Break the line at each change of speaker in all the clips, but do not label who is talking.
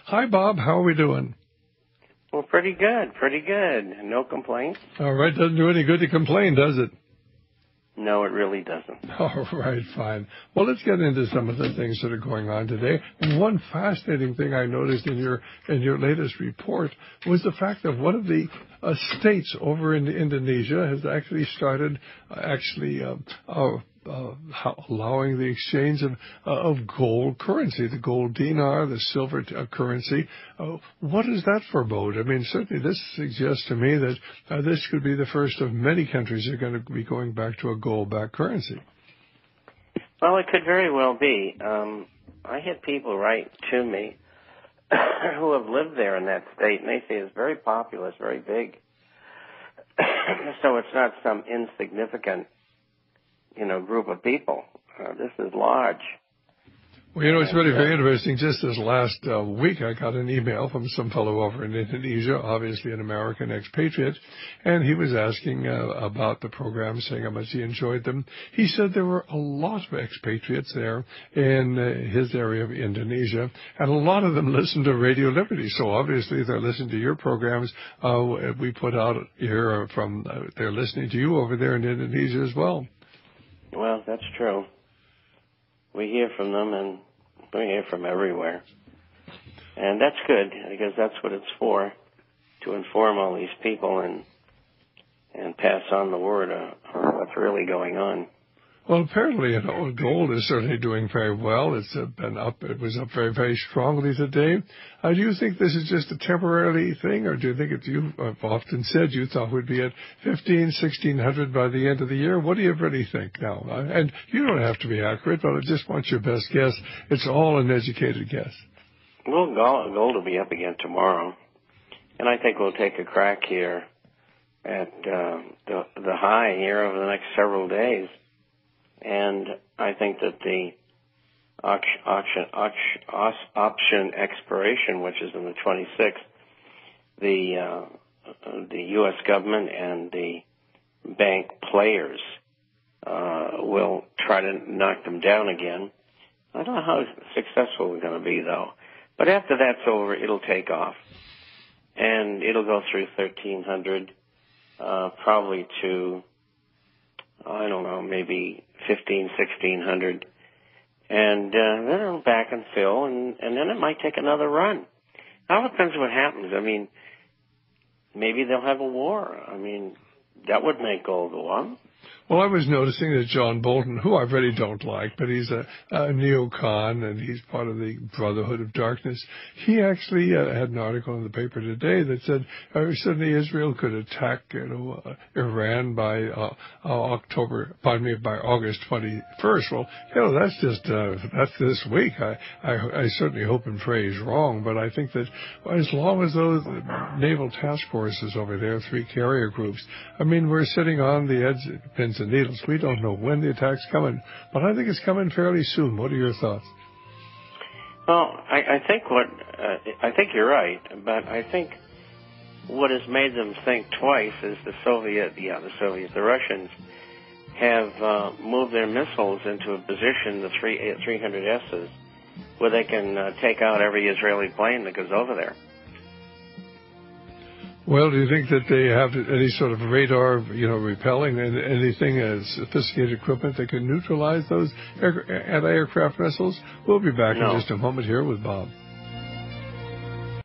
Hi, Bob. How are we doing?
Well, pretty good, pretty good. No complaints.
All right. Doesn't do any good to complain, does it?
No, it really doesn't.
All right, fine. Well, let's get into some of the things that are going on today. One fascinating thing I noticed in your latest report was the fact that one of the states over in Indonesia has actually started allowing the exchange of gold currency, the gold dinar, the silver currency. What does that forebode? I mean, certainly this suggests to me that this could be the first of many countries that are going to be going back to a gold-backed currency.
Well, it could very well be. I had people write to me who have lived there in that state, and they say it's very populous, very big. So it's not some insignificant group of people. This is large.
Well, it's very, very interesting. Just this last week, I got an email from some fellow over in Indonesia, obviously an American expatriate, and he was asking about the program, saying how much he enjoyed them. He said there were a lot of expatriates there in his area of Indonesia, and a lot of them listen to Radio Liberty. So obviously they're listening to your programs. We put out here they're listening to you over there in Indonesia as well.
Well, that's true. We hear from them, and we hear from everywhere. And that's good, because that's what it's for, to inform all these people and pass on the word of what's really going on.
Well, apparently, gold is certainly doing very well. It's been up. It was up very, very strongly today. Do you think this is just a temporary thing, or do you think you've often said you thought would be at 1,600 by the end of the year? What do you really think now? And you don't have to be accurate, but I just want your best guess. It's all an educated guess.
Well, gold will be up again tomorrow, and I think we'll take a crack here at the high here over the next several days. And I think that the option expiration, which is on the 26th, the U.S. government and the bank players will try to knock them down again. I don't know how successful we're going to be, though. But after that's over, it'll take off. And it'll go through 1,300, probably to, I don't know, maybe 1,600. And then it'll back and fill, and then it might take another run. It all depends what happens. I mean, maybe they'll have a war. I mean, that would make gold go up.
Well, I was noticing that John Bolton, who I really don't like, but he's a neocon and he's part of the Brotherhood of Darkness, he actually had an article in the paper today that said certainly Israel could attack Iran by by August 21st. Well, that's this week. I certainly hope and pray he's wrong, but I think that as long as those naval task forces over there, 3 carrier groups, I mean, we're sitting on the edge, pins and needles. We don't know when the attack's coming, but I think it's coming fairly soon. What are your thoughts?
Well, I think you're right, but I think what has made them think twice is the Russians have moved their missiles into a position, the 300Ss, where they can take out every Israeli plane that goes over there.
Well, do you think that they have any sort of radar, repelling and anything as sophisticated equipment that can neutralize those anti-aircraft missiles? We'll be back in just a moment here with Bob.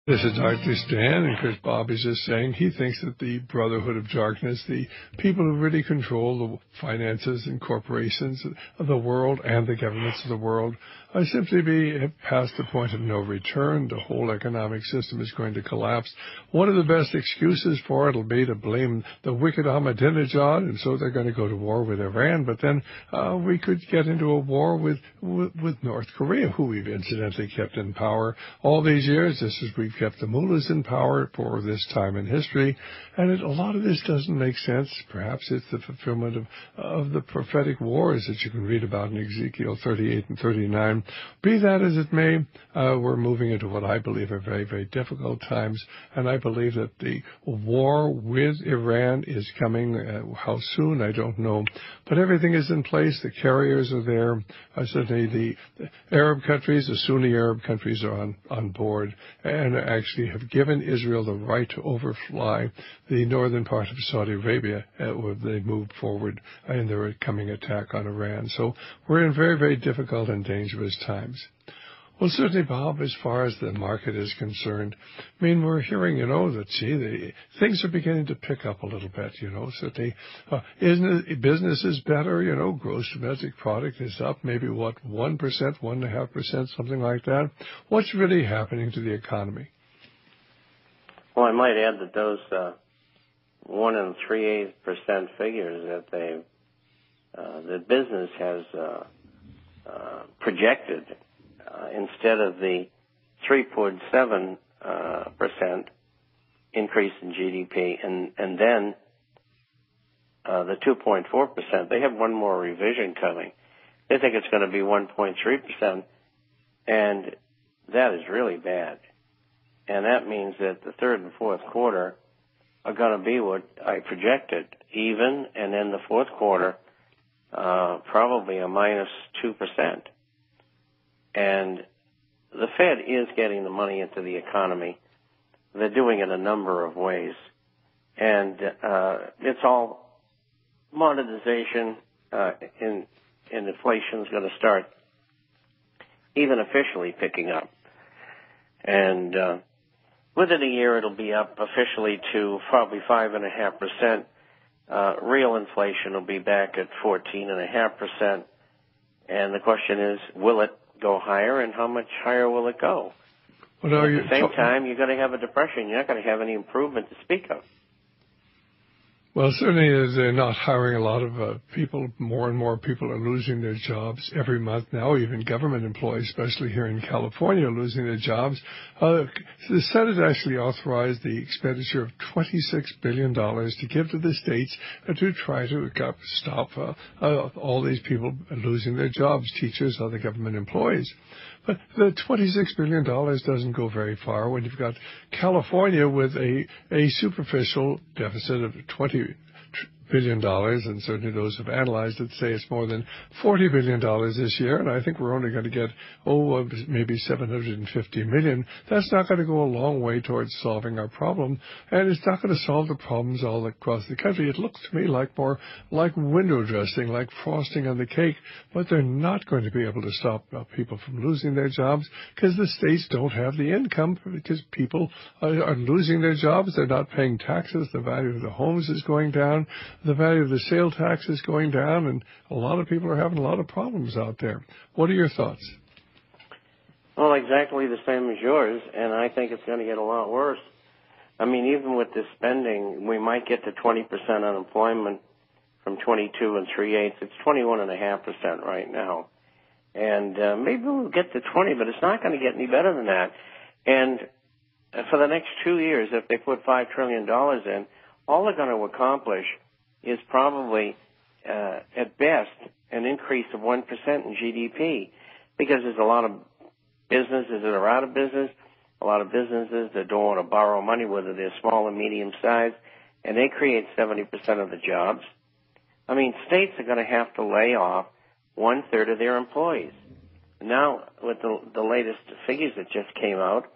This is Dr. Stan, and Chris Bob is just saying he thinks that the Brotherhood of Darkness, the people who really control the finances and corporations of the world and the governments of the world, are simply have passed the point of no return. The whole economic system is going to collapse. One of the best excuses for it will be to blame the wicked Ahmadinejad, and so they're going to go to war with Iran. But then we could get into a war with North Korea, who we've incidentally kept in power all these years. This is we've kept the mullahs in power for this time in history, and a lot of this doesn't make sense. Perhaps it's the fulfillment of the prophetic wars that you can read about in Ezekiel 38 and 39. Be that as it may, we're moving into what I believe are very, very difficult times, and I believe that the war with Iran is coming. How soon, I don't know, but everything is in place. The carriers are there. Certainly the Arab countries, the Sunni Arab countries are on board and actually have given Israel the right to overfly the northern part of Saudi Arabia where they moved forward in their coming attack on Iran. So we're in very, very difficult and dangerous times. Well, certainly, Bob, as far as the market is concerned, I mean, we're hearing, that, things are beginning to pick up a little bit, certainly. Business is better, gross domestic product is up maybe, 1%, 1.5%, something like that. What's really happening to the economy?
Well, I might add that those 1 3/8% figures that the business has projected instead of the 3.7% increase in GDP, and then the 2.4%. They have one more revision coming. They think it's going to be 1.3%, and that is really bad. And that means that the third and fourth quarter are going to be what I projected, even, and then the fourth quarter probably a -2%. And the Fed is getting the money into the economy. They're doing it a number of ways. And it's all monetization, and inflation is going to start even officially picking up. And within a year, it'll be up officially to probably 5.5%. Real inflation will be back at 14.5%. And the question is, will it go higher, and how much higher will it go?
Well,
at the same time, you're going to have a depression. You're not going to have any improvement to speak of.
Well, certainly they're not hiring a lot of people. More and more people are losing their jobs every month now. Even government employees, especially here in California, are losing their jobs. The Senate actually authorized the expenditure of $26 billion to give to the states to try to stop all these people losing their jobs, teachers, other government employees. But the $26 billion doesn't go very far when you've got California with a superficial deficit of $20 billion, and certainly those who've analyzed it say it's more than $40 billion this year, and I think we're only going to get, maybe $750 million. That's not going to go a long way towards solving our problem, and it's not going to solve the problems all across the country. It looks to me more like window dressing, like frosting on the cake, but they're not going to be able to stop people from losing their jobs because the states don't have the income, because people are losing their jobs. They're not paying taxes. The value of the homes is going down. The value of the sale tax is going down, and a lot of people are having a lot of problems out there. What are your thoughts?
Well, exactly the same as yours, and I think it's going to get a lot worse. I mean, even with this spending, we might get to 20% unemployment from 22 and 3/8. It's 21.5% right now. And maybe we'll get to 20, but it's not going to get any better than that. And for the next 2 years, if they put $5 trillion in, all they're going to accomplish is probably, at best, an increase of 1% in GDP, because there's a lot of businesses that are out of business, a lot of businesses that don't want to borrow money, whether they're small or medium sized, and they create 70% of the jobs. I mean, states are going to have to lay off 1/3 of their employees. Now, with the latest figures that just came out,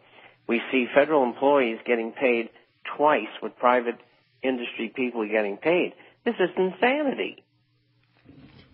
we see federal employees getting paid twice what private industry people are getting paid. This is insanity.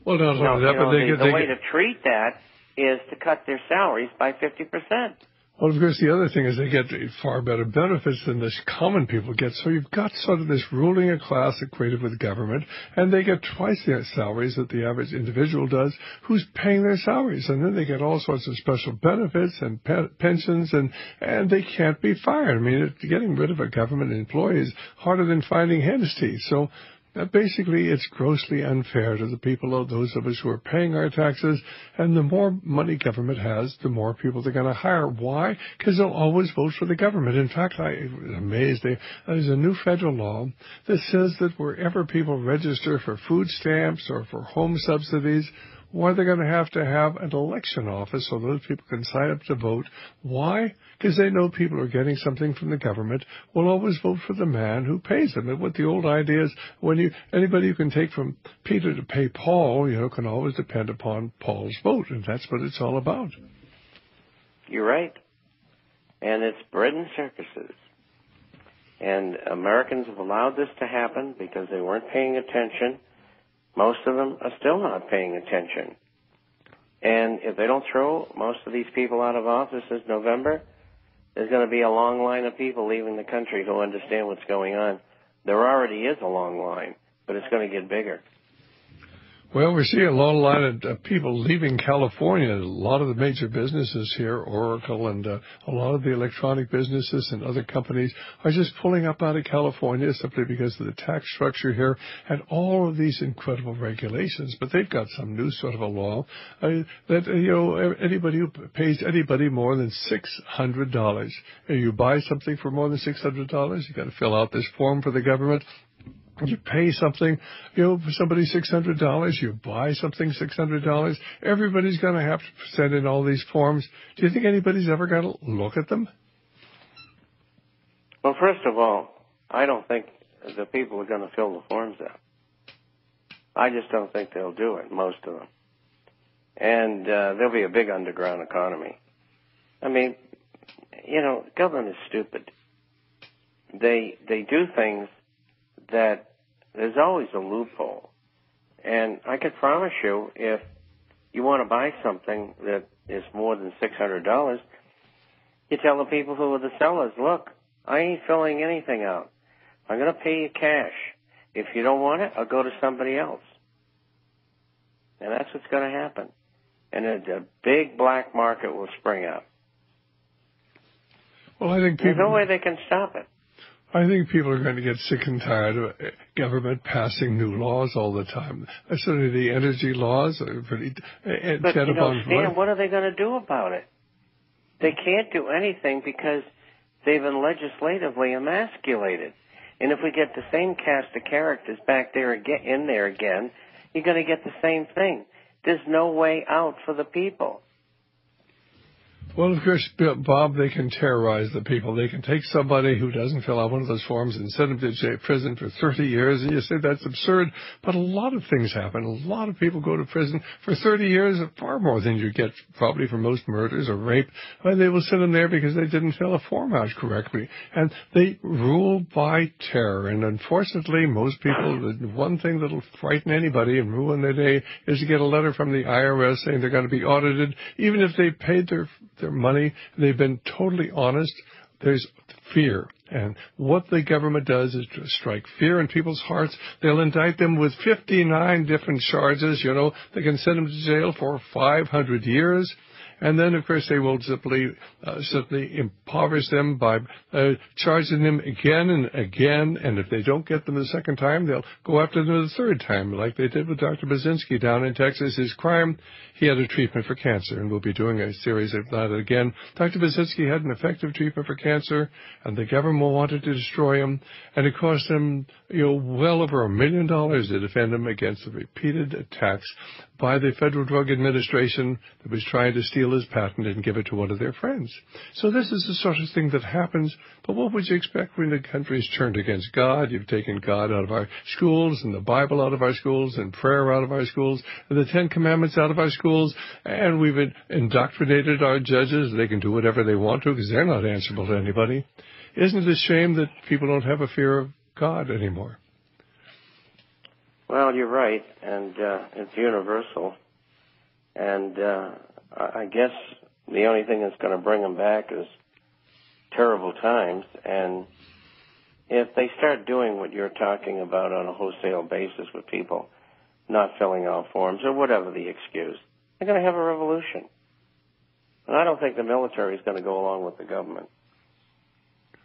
Well, not only that, but
the way to treat that is to cut their salaries by 50%.
Well, of course, the other thing is they get far better benefits than the common people get. So you've got sort of this ruling class equated with government, and they get twice the salaries that the average individual does who's paying their salaries. And then they get all sorts of special benefits and pensions, and they can't be fired. I mean, getting rid of a government employee is harder than finding hen's teeth. So basically, it's grossly unfair to the people, those of us who are paying our taxes, and the more money government has, the more people they're going to hire. Why? Because they'll always vote for the government. In fact, I was amazed. There's a new federal law that says that wherever people register for food stamps or for home subsidies, why they're going to have an election office so those people can sign up to vote. Why? Because they know people are getting something from the government will always vote for the man who pays them. And what the old idea is, anybody who can take from Peter to pay Paul, can always depend upon Paul's vote, and that's what it's all about.
You're right. And it's bread and circuses. And Americans have allowed this to happen because they weren't paying attention. Most of them are still not paying attention. And if they don't throw most of these people out of office this November, there's going to be a long line of people leaving the country who understand what's going on. There already is a long line, but it's going to get bigger.
Well, we see a long line of people leaving California. A lot of the major businesses here, Oracle and a lot of the electronic businesses and other companies are just pulling up out of California simply because of the tax structure here and all of these incredible regulations. But they've got some new sort of a law that, anybody who pays anybody more than $600, you buy something for more than $600, you got to fill out this form for the government. You pay something, for somebody $600, you buy something $600, everybody's going to have to send in all these forms. Do you think anybody's ever going to look at them?
Well, first of all, I don't think the people are going to fill the forms out. I just don't think they'll do it, most of them. And there'll be a big underground economy. I mean, government is stupid. They do things that there's always a loophole. And I can promise you, if you want to buy something that is more than $600, you tell the people who are the sellers, look, I ain't filling anything out. I'm going to pay you cash. If you don't want it, I'll go to somebody else. And that's what's going to happen. And a big black market will spring up.
Well, I think
there's no way they can stop it.
I think people are going to get sick and tired of government passing new laws all the time. Certainly the energy laws are pretty...
But, Stan, what are they going to do about it? They can't do anything because they've been legislatively emasculated. And if we get the same cast of characters back there in there again, you're going to get the same thing. There's no way out for the people.
Well, of course, Bob, they can terrorize the people. They can take somebody who doesn't fill out one of those forms and send them to prison for 30 years, and you say that's absurd. But a lot of things happen. A lot of people go to prison for 30 years, far more than you get probably for most murders or rape. And they will send them there because they didn't fill a form out correctly. And they rule by terror. And unfortunately, most people, the one thing that will frighten anybody and ruin their day is to get a letter from the IRS saying they're going to be audited, even if they paid their money, they've been totally honest. There's fear. And what the government does is to strike fear in people's hearts. They'll indict them with 59 different charges. They can send them to jail for 500 years. And then, of course, they will simply impoverish them by charging them again and again. And if they don't get them the second time, they'll go after them the third time, like they did with Dr. Baczynski down in Texas. His crime, he had a treatment for cancer, and we'll be doing a series of that again. Dr. Baczynski had an effective treatment for cancer, and the government wanted to destroy him, and it cost them, well over $1 million to defend him against the repeated attacks by the Federal Drug Administration that was trying to steal his patent and give it to one of their friends. So this is the sort of thing that happens. But what would you expect when the country's turned against God? You've taken God out of our schools and the Bible out of our schools and prayer out of our schools and the Ten Commandments out of our schools, and we've indoctrinated our judges. They can do whatever they want to because they're not answerable to anybody. Isn't it a shame that people don't have a fear of God anymore?
Well, you're right, and it's universal. And I guess the only thing that's going to bring them back is terrible times. And if they start doing what you're talking about on a wholesale basis with people not filling out forms or whatever the excuse, they're going to have a revolution. And I don't think the military is going to go along with the government.